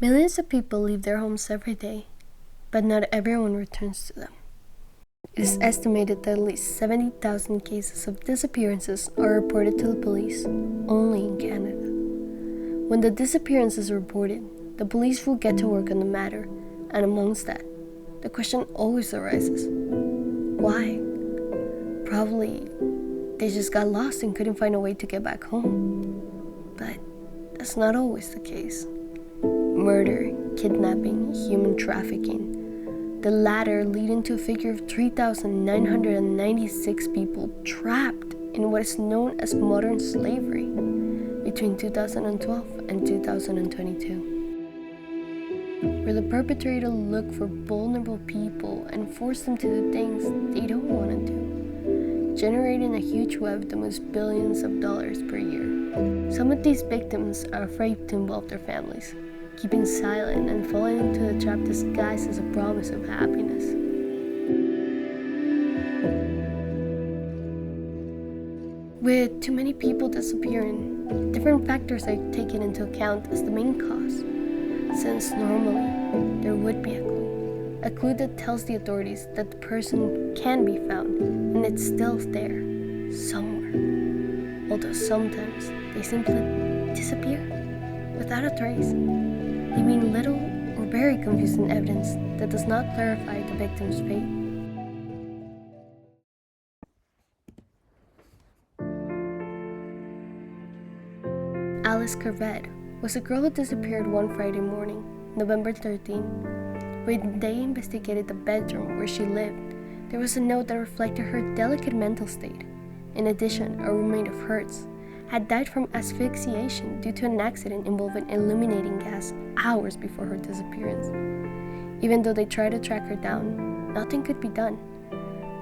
Millions of people leave their homes every day, but not everyone returns to them. It is estimated that at least 70,000 cases of disappearances are reported to the police only in Canada. When the disappearance is reported, the police will get to work on the matter, and amongst that, the question always arises: why? Probably they just got lost and couldn't find a way to get back home. But that's not always the case. Murder, kidnapping, human trafficking, the latter leading to a figure of 3,996 people trapped in what is known as modern slavery between 2012 and 2022, where the perpetrator look for vulnerable people and force them to do things they don't want to do, generating a huge web that moves billions of dollars per year. Some of these victims are afraid to involve their families, keeping silent and falling into the trap disguised as a promise of happiness. With too many people disappearing, different factors are taken into account as the main cause, since normally there would be a clue that tells the authorities that the person can be found and it's still there, somewhere. Although sometimes they simply disappear without a trace, leaving little or very confusing evidence that does not clarify the victim's fate. Alice Corbett was a girl who disappeared one Friday morning, November 13. When they investigated the bedroom where she lived, there was a note that reflected her delicate mental state. In addition, a roommate of hers had died from asphyxiation due to an accident involving illuminating gas hours before her disappearance. Even though they tried to track her down, nothing could be done.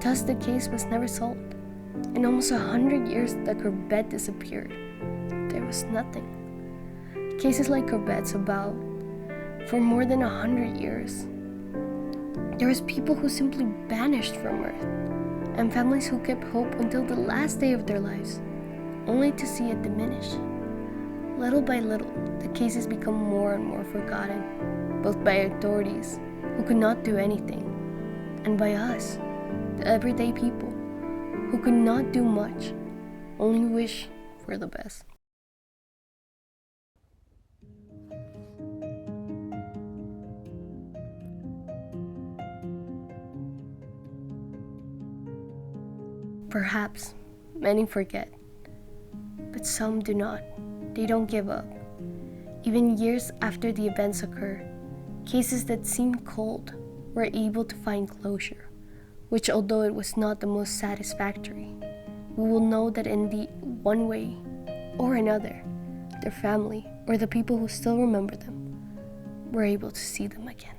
Thus, the case was never solved. In almost 100 years that Corbett disappeared, there was nothing. Cases like Corbett's about for more than 100 years. There was people who simply vanished from Earth, and families who kept hope until the last day of their lives, only to see it diminish. Little by little, the cases become more and more forgotten, both by authorities, who could not do anything, and by us, the everyday people, who could not do much, only wish for the best. Perhaps many forget, but some do not. They don't give up. Even years after the events occur, cases that seemed cold were able to find closure, which, although it was not the most satisfactory, we will know that in the one way or another, their family or the people who still remember them were able to see them again.